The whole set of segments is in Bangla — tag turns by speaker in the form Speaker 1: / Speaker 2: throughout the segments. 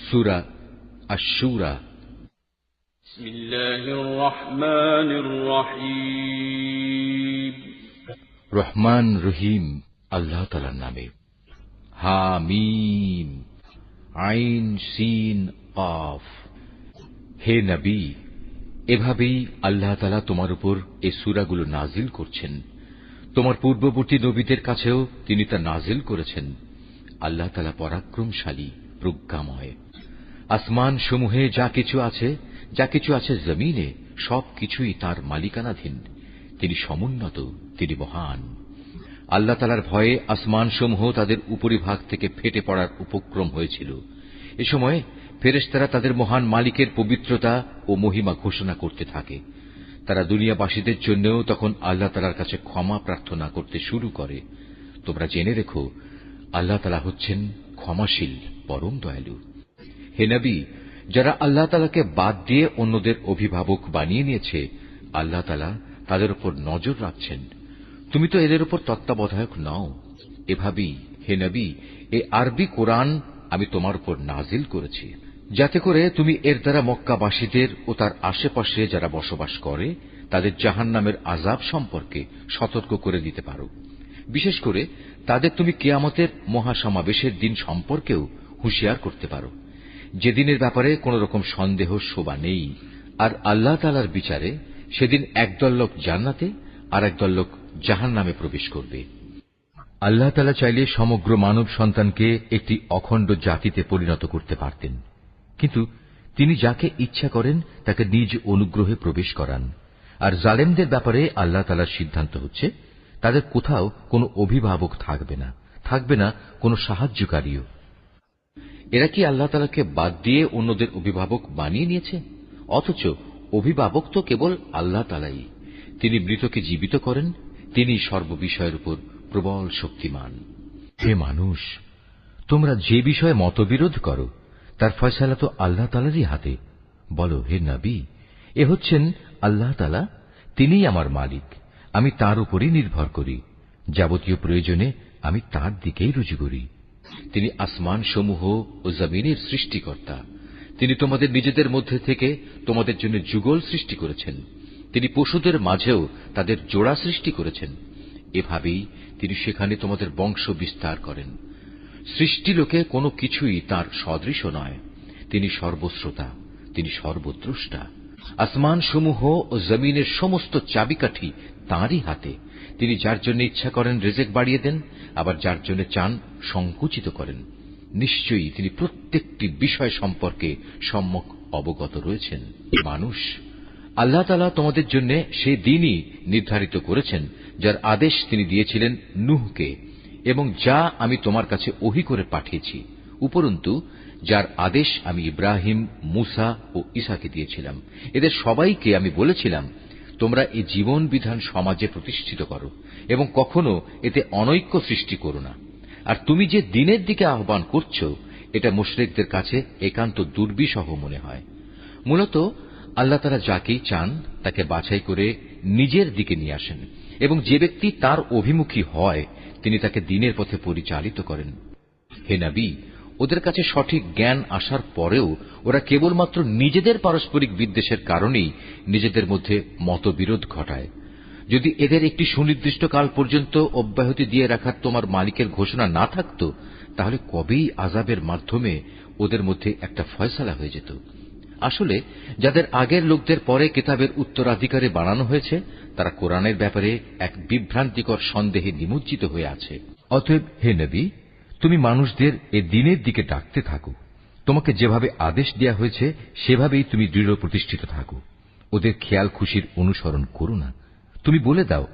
Speaker 1: সূরা আশ-শূরা।
Speaker 2: বিসমিল্লাহির রহমানির রহিম।
Speaker 1: রহমান রহিম আল্লাহ তাআলার নামে। হামিম আইন সিন কাফ। হে নবী, এভাবেই আল্লাহ তাআলা তোমার উপর এই সূরাগুলো নাজিল করছেন। তোমার পূর্ববর্তী নবীদের কাছেও তিনি তা নাজিল করেছেন। আল্লাহ তাআলা পরাক্রমশালী, প্রজ্ঞাময়। আসমান সমূহে যা কিছু আছে জমিনে, সবকিছুই তার মালিকানাধীন। তিনি সমুন্নত, তিনি মহান। আল্লাহ তাআলার ভয়ে আসমান সমূহ তাদের উপরিভাগ থেকে ফেটে পড়ার উপক্রম হয়েছিল। এ সময় ফেরেশতারা তাদের মহান মালিকের পবিত্রতা ও মহিমা ঘোষণা করতে থাকে। তারা দুনিয়াবাসীদের জন্যও তখন আল্লাহ তাআলার কাছে ক্ষমা প্রার্থনা করতে শুরু করে। তোমরা জেনে রেখো, আল্লাহ তাআলা হচ্ছেন ক্ষমাশীল, পরম দয়ালু। হে নবী, যারা আল্লাহ তাআলাকে বাদ দিয়ে অন্যদের অভিভাবক বানিয়ে নিয়েছে, আল্লাহ তাআলা তাদের উপর নজর রাখছেন। তুমি তো এদের উপর তত্ত্বাবধায়ক নও। এভাবেই হে নবী, এই আরবি কোরআন আমি তোমার উপর নাজিল করেছি, যাতে করে তুমি এর দ্বারা মক্কাবাসীদের ও তার আশেপাশে যারা বসবাস করে তাদের জাহান্নামের আযাব সম্পর্কে সতর্ক করে দিতে পারো। বিশেষ করে তাদের তুমি কিয়ামতের মহাসমাবেশের দিন সম্পর্কেও হুঁশিয়ার করতে পারো, যেদিনের ব্যাপারে কোন রকম সন্দেহ শোভা নেই। আর আল্লাহ তাআলার বিচারে সেদিন একদল লোক জান্নাতে আর একদল লোক জাহান্নামে প্রবেশ করবে। আল্লাহ তাআলা চাইলে সমগ্র মানব সন্তানকে একটি অখণ্ড জাতিতে পরিণত করতে পারতেন, কিন্তু তিনি যাকে ইচ্ছা করেন তাকে নিজ অনুগ্রহে প্রবেশ করান। আর জালেমদের ব্যাপারে আল্লাহ তাআলার সিদ্ধান্ত হচ্ছে, তাদের কোথাও কোনো অভিভাবক থাকবে না কোনো সাহায্যকারীও। এরা কি আল্লাহ তাআলাকে বাদ দিয়ে অন্যদের অভিভাবক বানিয়ে নিয়েছে? অথচ অভিভাবক তো কেবল আল্লাহ তাআলাই। তিনি মৃতকে জীবিত করেন, তিনি সর্ববিষয়ের উপর প্রবল শক্তিমান। হে মানুষ, তোমরা যে বিষয়ে মতবিরোধ করো তার ফয়সালা তো আল্লাহ তাআলারই হাতে। বলো, হে নবী, এ হচ্ছেন আল্লাহ তাআলা, তিনিই আমার মালিক, আমি তার উপরই নির্ভর করি। যাবতীয় প্রয়োজনে আমি তার দিকেই রুজু করি। তিনি আসমান সমূহ ও জমিনের সৃষ্টিকর্তা। তিনি তোমাদের নিজেদের মধ্যে থেকে তোমাদের জন্য যুগল সৃষ্টি করেছেন। তিনি পশুদের মাঝেও তাদের জোড়া সৃষ্টি করেছেন। এভাবেই তিনি সেখানে তোমাদের বংশ বিস্তার করেন। সৃষ্টিলোকে কোনো কিছুই তার সদৃশ নয়। তিনি সর্বশ্রোতা, তিনি সর্বদ্রষ্টা। আসমান সমূহ ও জমিনের সমস্ত চাবিকাঠি তাঁরই হাতে। তিনি যার জন্য ইচ্ছা করেন রিজিক বাড়িয়ে দেন, আবার যার জন্য চান সংকুচিত করেন। নিশ্চয়ই তিনি প্রত্যেকটি বিষয় সম্পর্কে সম্যক অবগত রয়েছেন। মানুষ, আল্লাহ তাআলা তোমাদের জন্য সে দিনই নির্ধারিত করেছেন যার আদেশ তিনি দিয়েছিলেন নূহকে, এবং যা আমি তোমার কাছে ওহী করে পাঠিয়েছি, উপরন্তু যার আদেশ আমি ইব্রাহিম, মূসা ও ঈসাকে দিয়েছিলাম। এদের সবাইকে আমি বলেছিলাম, তোমরা এই জীবন বিধান সমাজে প্রতিষ্ঠিত করো এবং কখনো এতে অনৈক্য সৃষ্টি করো না। আর তুমি যে দ্বীনের দিকে আহ্বান করছ, এটা মুশরিকদের কাছে একান্ত দুর্বিষহ মনে হয়। মূলত আল্লাহ তাআলা যাকেই চান তাকে বাছাই করে নিজের দিকে নিয়ে আসেন, এবং যে ব্যক্তি তার অভিমুখী হয় তিনি তাকে দ্বীনের পথে পরিচালিত করেন। হে নবী, ওদের কাছে সঠিক জ্ঞান আসার পরেও ওরা কেবলমাত্র নিজেদের পারস্পরিক বিদ্বেষের কারণেই নিজেদের মধ্যে মতবিরোধ ঘটায়। যদি এদের একটি সুনির্দিষ্ট কাল পর্যন্ত অব্যাহতি দিয়ে রাখার তোমার মালিকের ঘোষণা না থাকত, তাহলে কবেই আযাবের মাধ্যমে ওদের মধ্যে একটা ফয়সালা হয়ে যেত। আসলে যাদের আগের লোকদের পরে কিতাবের উত্তরাধিকারী বানানো হয়েছে, তারা কোরআনের ব্যাপারে এক বিভ্রান্তিকর সন্দেহে নিমজ্জিত হয়ে আছে। অতএব হে নবী, তুমি মানুষদের এ দ্বীনের দিকে ডাকতে থাকো। তোমাকে যেভাবে আদেশ দেয়া হয়েছে সেভাবেই তুমি দৃঢ় প্রতিষ্ঠিত থাকো। ওদের খেয়াল খুশির অনুসরণ করো না। তুমি বলে দাও,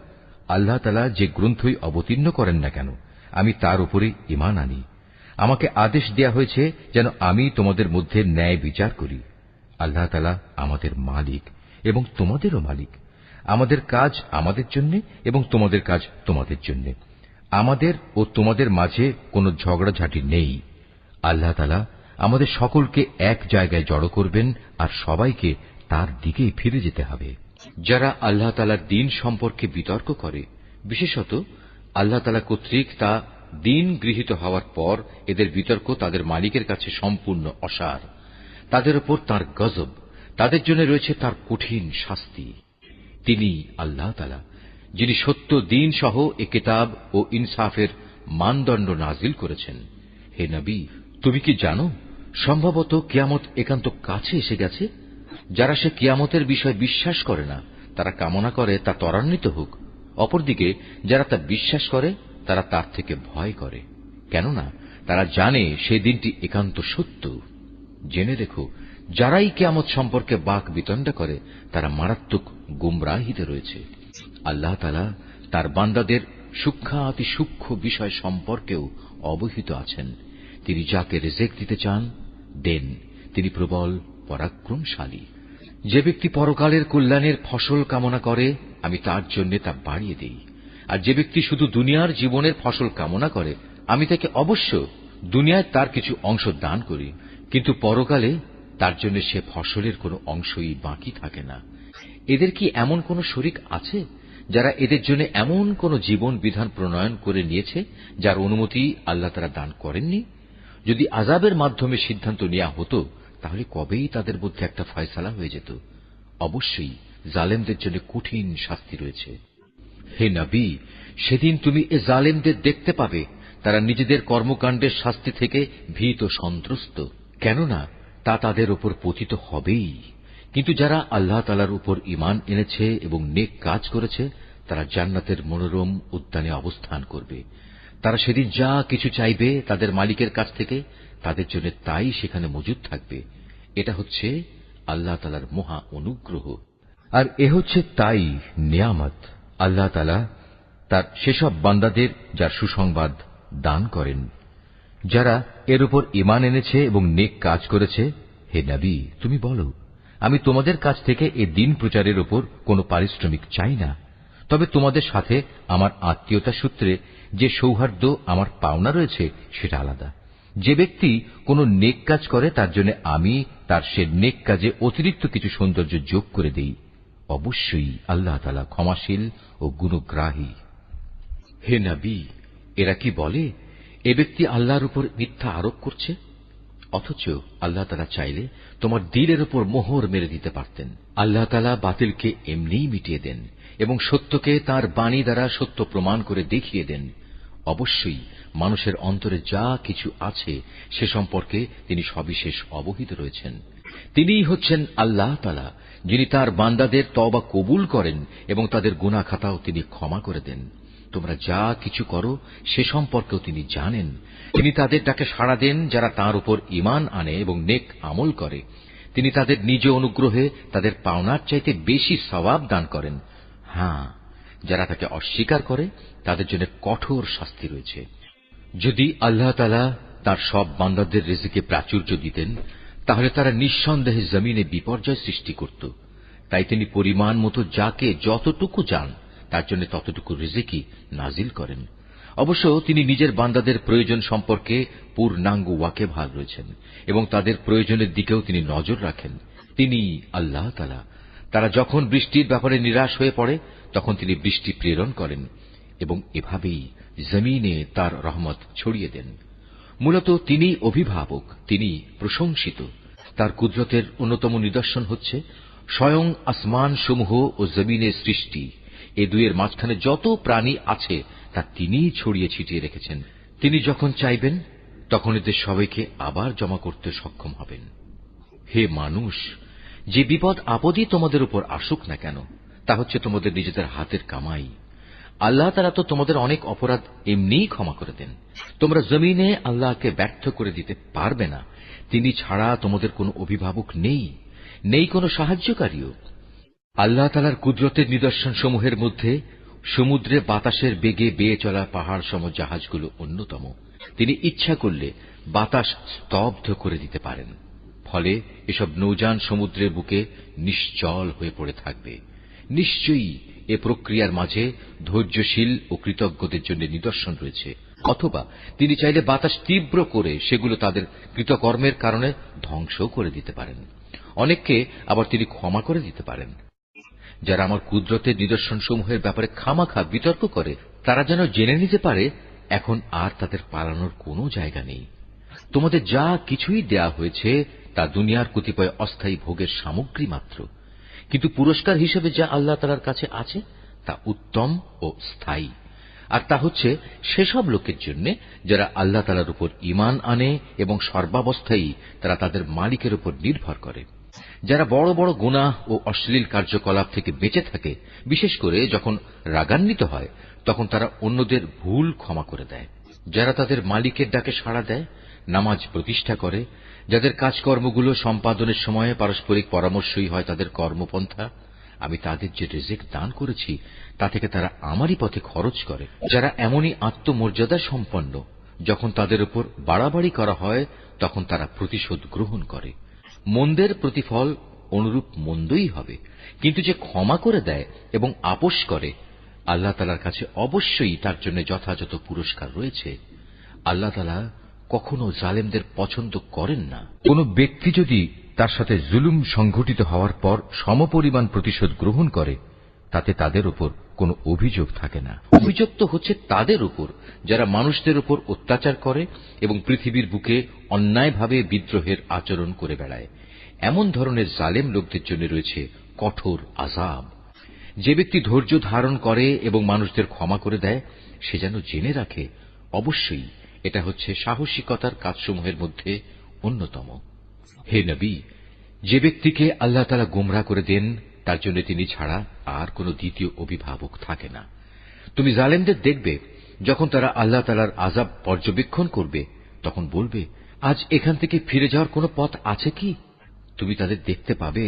Speaker 1: আল্লাহ তাআলা যে গ্রন্থই অবতীর্ণ করেন না কেন, আমি তার উপরে ঈমান আনি। আমাকে আদেশ দেয়া হয়েছে যেন আমি তোমাদের মধ্যে ন্যায় বিচার করি। আল্লাহ তাআলা আমাদের মালিক এবং তোমাদেরও মালিক। আমাদের কাজ আমাদের জন্য এবং তোমাদের কাজ তোমাদের জন্য। আমাদের ও তোমাদের মাঝে কোনো ঝগড়াঝাটি নেই। আল্লাহ তাআলা আমাদের সকলকে এক জায়গায় জড়ো করবেন আর সবাইকে তার দিকেই ফিরে যেতে হবে। যারা আল্লাহ তাআলার দ্বীন সম্পর্কে বিতর্ক করে, বিশেষত আল্লাহ তাআলা কর্তৃক তা দিন গৃহীত হওয়ার পর এদের বিতর্ক তাদের মালিকের কাছে সম্পূর্ণ অসার। তাদের উপর তাঁর গজব, তাদের জন্য রয়েছে তার কঠিন শাস্তি। তিনি আল্লাহ তাআলা, যিনি সত্য দিন সহ এ কিতাব ও ইনসাফের মানদণ্ড নাজিল করেছেন। হে নবী, তুমি কি জানো সম্ভবত কিয়ামত একান্ত কাছে এসে গেছে? যারা সে কিয়ামতের বিষয় বিশ্বাস করে না, তারা কামনা করে তা ত্বরান্বিত হোক। অপরদিকে যারা তা বিশ্বাস করে, তারা তার থেকে ভয় করে, কেননা তারা জানে সেই দিনটি একান্ত সত্য। জেনে রেখো, যারাই কিয়ামত সম্পর্কে বাক বিতণ্ডা করে, তারা মারাত্মক গুমরাহিতে রয়েছে। আল্লাহ তাআলা তার বান্দাদের সূক্ষ্মাতি সূক্ষ্ম বিষয় সম্পর্কেও অবহিত আছেন। তিনি যাকে রিজিক দিতে চান দেন, তিনি প্রবল পরাক্রমশালী। যে ব্যক্তি পরকালের কল্যাণের ফসল কামনা করে, আমি তার জন্য তা বাড়িয়ে দেই। আর যে ব্যক্তি শুধু দুনিয়ার জীবনের ফসল কামনা করে, আমি তাকে অবশ্য দুনিয়ায় তার কিছু অংশ দান করি, কিন্তু পরকালে তার জন্য সে ফসলের কোনো অংশই বাকি থাকে না। এদের কি এমন কোন শরীক আছে যারা এদের জন্য এমন কোন জীবন বিধান প্রণয়ন করে নিয়েছে যার অনুমতি আল্লাহ তাআলা দান করেননি? যদি আযাবের মাধ্যমে সিদ্ধান্ত নেওয়া হতো, তাহলে কবেই তাদের মধ্যে একটা ফয়সালা হয়ে যেত। অবশ্যই জালেমদের জন্য কঠিন শাস্তি রয়েছে। হে নবী, সেদিন তুমি এ জালেমদের দেখতে পাবে, তারা নিজেদের কর্মকাণ্ডের শাস্তি থেকে ভীত সন্ত্রস্ত, কেননা তা তাদের উপর পতিত হবেই। কিন্তু যারা আল্লাহ তাআলার উপর ঈমান এনেছে এবং নেক কাজ করেছে, তারা জান্নাতের মনোরম উদ্যানে অবস্থান করবে। তারা সেদিন যা কিছু চাইবে তাদের মালিকের কাছ থেকে, তাদের জন্য তাই সেখানে মজুদ থাকবে। এটা হচ্ছে আল্লাহ তাআলার মহা অনুগ্রহ, আর এ হচ্ছে তাই নিয়ামত। আল্লাহ তাআলা তার সেসব বান্দাদের যার সুসংবাদ দান করেন, যারা এর উপর ঈমান এনেছে এবং নেক কাজ করেছে। হে নবী, তুমি বলো, আমি তোমাদের কাছ থেকে এ দিন প্রচারের উপর কোনো পারিশ্রমিক চাই না, তবে তোমাদের সাথে আমার আত্মীয়তা সূত্রে যে সৌহার্দ্য আমার পাওনা রয়েছে সেটা আলাদা। যে ব্যক্তি কোনো নেক কাজ করে, তার জন্য আমি তার সে নেক কাজে অতিরিক্ত কিছু সৌন্দর্য যোগ করে দেই। অবশ্যই আল্লাহ তাআলা ক্ষমাশীল ও গুণগ্রাহী। হে নবী, এরা কি বলে এ ব্যক্তি আল্লাহর উপর মিথ্যা আরোপ করছে? অথচ আল্লাহ তাআলা চাইলে তোমার দিলের উপর মোহর মেরে দিতে পারতেন। আল্লাহ তাআলা বাতিলকে এমনিই মিটিয়ে দেন এবং সত্যকে তার বাণী দ্বারা সত্য প্রমাণ করে দেখিয়ে দেন। অবশ্যই মানুষের অন্তরে যা কিছু আছে সে সম্পর্কে তিনি সবিশেষ অবহিত রয়েছেন। তিনিই হচ্ছেন আল্লাহ তাআলা, যিনি তার বান্দাদের তওবা কবুল করেন এবং তাদের গুনাহ খাতাও তিনি ক্ষমা করে দেন। তোমরা যা কিছু করো সে সম্পর্কেও তিনি জানেন। তিনি তাদের ডাকে সাড়া দেন যারা তাঁর উপর ঈমান আনে এবং নেক আমল করে। তিনি তাদের নিজ অনুগ্রহে তাদের পাওনার চাইতে বেশি সওয়াব দান করেন। হ্যাঁ, যারা তাকে অস্বীকার করে তাদের জন্য কঠোর শাস্তি রয়েছে। যদি আল্লাহ তাআলা তার সব বান্দাদের রিজিকে প্রাচুর্য দিতেন, তাহলে তারা নিঃসন্দেহে জমিনে বিপর্যয় সৃষ্টি করত। তাই তিনি পরিমাণ মতো যাকে যতটুকু চান তার জন্য ততটুকু রিজিকই নাজিল করেন। অবশ্য তিনি নিজের বান্দাদের প্রয়োজন সম্পর্কে পূর্ণাঙ্গ ওয়াকেবহাল রয়েছেন এবং তাদের প্রয়োজনের দিকেও তিনি নজর রাখেন। তিনি আল্লাহ তাআলা। তারা যখন বৃষ্টির ব্যাপারে নিরাশ হয়ে পড়ে, তখন তিনি বৃষ্টি প্রেরণ করেন এবং এভাবেই জমিনে তার রহমত ছড়িয়ে দেন। মূলত তিনি অভিভাবক, তিনি প্রশংসিত। তার কুদরতের অন্যতম নিদর্শন হচ্ছে স্বয়ং আসমান সমূহ ও জমিনের সৃষ্টি। এ দুয়ের মাঝখানে যত প্রাণী আছে তা তিনিই ছড়িয়ে ছিটিয়ে রেখেছেন। তিনি যখন চাইবেন তখন এদের সবাইকে আবার জমা করতে সক্ষম হবেন। হে মানুষ, যে বিপদ আপদই তোমাদের উপর আসুক না কেন, তা হচ্ছে তোমাদের নিজেদের হাতের কামাই। আল্লাহ তাআলা তো তোমাদের অনেক অপরাধ এমনিই ক্ষমা করে দেন। তোমরা জমিনে আল্লাহকে ব্যর্থ করে দিতে পারবে না। তিনি ছাড়া তোমাদের কোনো অভিভাবক নেই, নেই কোনো সাহায্যকারীও। আল্লাহ তাআলার কুদরতের নিদর্শন সমূহের মধ্যে সমুদ্রে বাতাসের বেগে বেয়ে চলা পাহাড় সম জাহাজগুলো অন্যতম। তিনি ইচ্ছা করলে বাতাস স্তব্ধ করে দিতে পারেন, ফলে এসব নৌযান সমুদ্রের বুকে নিশ্চল হয়ে পড়ে থাকবে। নিশ্চয়ই এ প্রক্রিয়ার মাঝে ধৈর্যশীল ও কৃতজ্ঞদের জন্য নিদর্শন রয়েছে। অথবা তিনি চাইলে বাতাস তীব্র করে সেগুলো তাদের কৃতকর্মের কারণে ধ্বংস করে দিতে পারেন। অনেককে আবার তিনি ক্ষমা করে দিতে পারেন। যারা আমার কুদরতের নিদর্শন সমূহের ব্যাপারে খামাখা বিতর্ক করে, তারা যেন জেনে নিতে পারে এখন আর তাদের পালানোর কোনো জায়গা নেই। তোমাদের যা কিছুই দেয়া হয়েছে তা দুনিয়ার কতিপয় অস্থায়ী ভোগের সামগ্রী মাত্র, কিন্তু পুরস্কার হিসেবে যা আল্লাহ তাআলার কাছে আছে তা উত্তম ও স্থায়ী। আর তা হচ্ছে সেসব লোকের জন্য যারা আল্লাহ তাআলার উপর ঈমান আনে এবং সর্বাবস্থায় তারা তাদের মালিকের উপর নির্ভর করে, যারা বড় বড় গুনাহ ও অশ্লীল কার্যকলাপ থেকে বেঁচে থাকে, বিশেষ করে যখন রাগান্বিত হয় তখন তারা অন্যদের ভুল ক্ষমা করে দেয়, যারা তাদের মালিকের ডাকে সাড়া দেয়, নামাজ প্রতিষ্ঠা করে, যাদের কাজকর্মগুলো সম্পাদনের সময় পারস্পরিক পরামর্শই হয় তাদের কর্মপন্থা, আমি তাদের যে রিজিক দান করেছি তা থেকে তারা আমারই পথে খরচ করে, যারা এমনই আত্মমর্যাদা সম্পন্ন যখন তাদের উপর বাড়াবাড়ি করা হয় তখন তারা প্রতিশোধ গ্রহণ করে। মন্দের প্রতিফল অনুরূপ মন্দই হবে, কিন্তু যে ক্ষমা করে দেয় এবং আপোষ করে আল্লাহ তাআলার কাছে অবশ্যই তার জন্য যথাযথ পুরস্কার রয়েছে। আল্লাহ তাআলা কখনো জালেমদের পছন্দ করেন না। কোন ব্যক্তি যদি তার সাথে জুলুম সংঘটিত হওয়ার পর সমপরিমাণ প্রতিশোধ গ্রহণ করে তাতে তাদের উপর কোনো অভিযোগ থাকে না। অভিযোগ তো হচ্ছে তাদের উপর যারা মানুষদের উপর অত্যাচার করে এবং পৃথিবীর বুকে অন্যায়ভাবে বিদ্রোহের আচরণ করে বেড়ায়। এমন ধরনের জালেম লোকদের জন্য রয়েছে কঠোর আযাব। যে ব্যক্তি ধৈর্য ধারণ করে এবং মানুষদের ক্ষমা করে দেয় সে যেন জেনে রাখে অবশ্যই এটা হচ্ছে সাহসিকতার কাজসমূহের মধ্যে অন্যতম। হে নবী, যে ব্যক্তিকে আল্লাহ তাআলা গোমরাহ করে দেন তার জন্য তিনি ছাড়া আর কোন দ্বিতীয় অভিভাবক থাকে না। তুমি জালেমদের দেখবে যখন তারা আল্লাহ তাআলার আযাব পর্যবেক্ষণ করবে তখন বলবে, আজ এখান থেকে ফিরে যাওয়ার কোন পথ আছে কি? তুমি তাদের দেখতে পাবে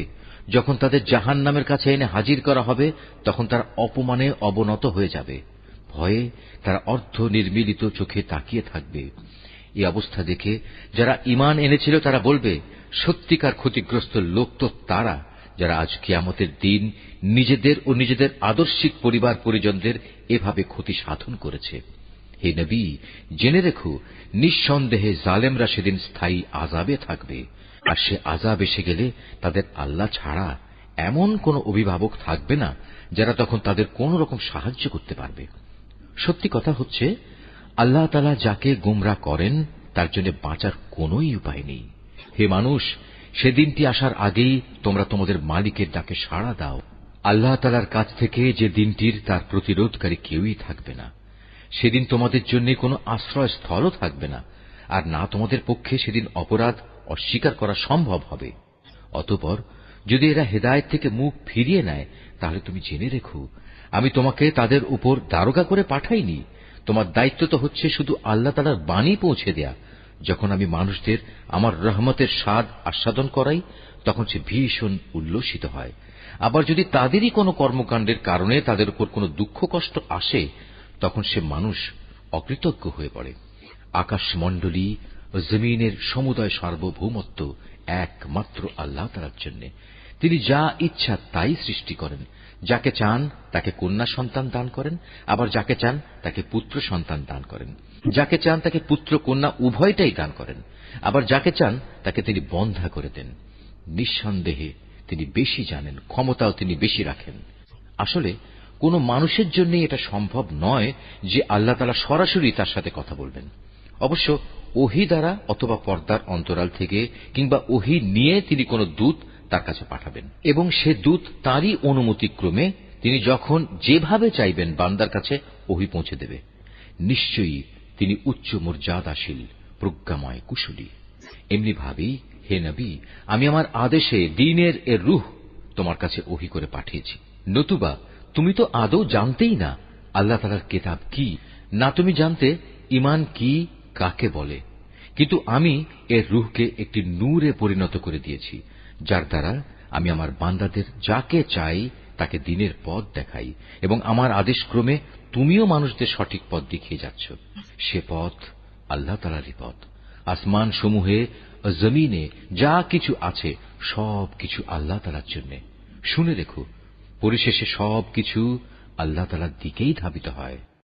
Speaker 1: যখন তাদের জাহান্নামের কাছে এনে হাজির করা হবে তখন তারা অপমানে অবনত হয়ে যাবে, ভয়ে তারা অর্ধ নির্মিলিত চোখে তাকিয়ে থাকবে। এই অবস্থা দেখে যারা ঈমান এনেছিল তারা বলবে, সত্যিকার ক্ষতিগ্রস্ত লোক তো তারা যারা আজ কিয়ামতের দিন নিজেদের ও নিজেদের আদর্শিক পরিবার পরিজনদের এভাবে ক্ষতি সাধন করেছে। হে নবী, জেনে রেখো নিঃসন্দেহে জালেমরা সেদিন স্থায়ী আযাবে থাকবে, আর সে আযাব এসে গেলে তাদের আল্লাহ ছাড়া এমন কোন অভিভাবক থাকবে না যারা তখন তাদের কোন রকম সাহায্য করতে পারবে। সত্যি কথা হচ্ছে আল্লাহ তাআলা যাকে গোমরাহ করেন তার জন্য বাঁচার কোনই উপায় নেই। হে মানুষ, সেদিনটি আসার আগেই তোমরা তোমাদের মালিকের ডাকে সাড়া দাও। আল্লাহ তাআলার কাছ থেকে যে দিনটির তার প্রতিরোধকারী কেউই থাকবে না। সেদিন তোমাদের জন্য কোনো আশ্রয়স্থলও থাকবে না, আর না তোমাদের পক্ষে সেদিন অপরাধ অস্বীকার করা সম্ভব হবে। অতঃপর যদি এরা হেদায়েত থেকে মুখ ফিরিয়ে নেয় তাহলে তুমি জেনে রেখো আমি তোমাকে তাদের উপর দারোগা করে পাঠাইনি। তোমার দায়িত্ব তো হচ্ছে শুধু আল্লাহ তাআলার বাণী পৌঁছে দেয়া। যখন আমি মানুষদের আমার রহমতের স্বাদ আস্বাদন করাই তখন সে ভীষণ উল্লসিত হয়। আবার যদি তাদেরই কোনো কর্মকাণ্ডের কারণে তাদের উপর কোনো দুঃখ কষ্ট আসে তখন সে মানুষ অকৃতজ্ঞ হয়ে পড়ে। আকাশমণ্ডলী ও জমিনের সমুদয় সার্বভৌমত্ব একমাত্র আল্লাহ তাআলার জন্য। তিনি যা ইচ্ছা তাই সৃষ্টি করেন। যাকে চান তাকে কন্যা সন্তান দান করেন, আবার যাকে চান তাকে পুত্র সন্তান দান করেন। যাকে চান তাকে পুত্র কন্যা উভয়টাই দান করেন, আবার যাকে চান তাকে তিনি বন্ধ্যা করে দেন। নিঃসন্দেহে তিনি বেশি জানেন, ক্ষমতাও তিনি বেশি রাখেন। আসলে কোন মানুষের জন্য এটা সম্ভব নয় যে আল্লাহ তাআলা সরাসরি তার সাথে কথা বলবেন। অবশ্য ওহী দ্বারা অথবা পর্দার অন্তরাল থেকে কিংবা ওহী নিয়ে তিনি কোন দূত তার কাছে পাঠাবেন এবং সে দূত তাঁরই অনুমতিক্রমে তিনি যখন যেভাবে চাইবেন বান্দার কাছে ওহী পৌঁছে দেবে। নিশ্চয়ই তিনি উচ্চ মর্যাদাশীল, প্রজ্ঞাময়, কুশলী। এমনি ভাবেই হে নবী, আমি আমার আদেশে দ্বীনের এর রূহ তোমার কাছে ওহী করে পাঠিয়েছি। নতুবা তুমি তো আদৌ জানতেই না আল্লাহ তাআলার কিতাব কি, না তুমি জানতে ঈমান কি কাকে বলে। কিন্তু আমি এর রূহকে একটি নূরে পরিণত করে দিয়েছি, যার দ্বারা আমি আমার বান্দাদের যাকে চাই তাকে দ্বীনের পথ দেখাই, এবং আমার আদেশক্রমে তুমিও মানুষদের সঠিক পথ দেখিয়ে যাচ্ছ। সে পথ আল্লাহ তাআলারই পথ। আসমান সমূহে ও জমিনে যা কিছু আছে সব কিছু আল্লাহ তাআলার জন্য। শুনে রেখো, পরিশেষে সব কিছু আল্লাহ তাআলার দিকেই ধাবিত হয়।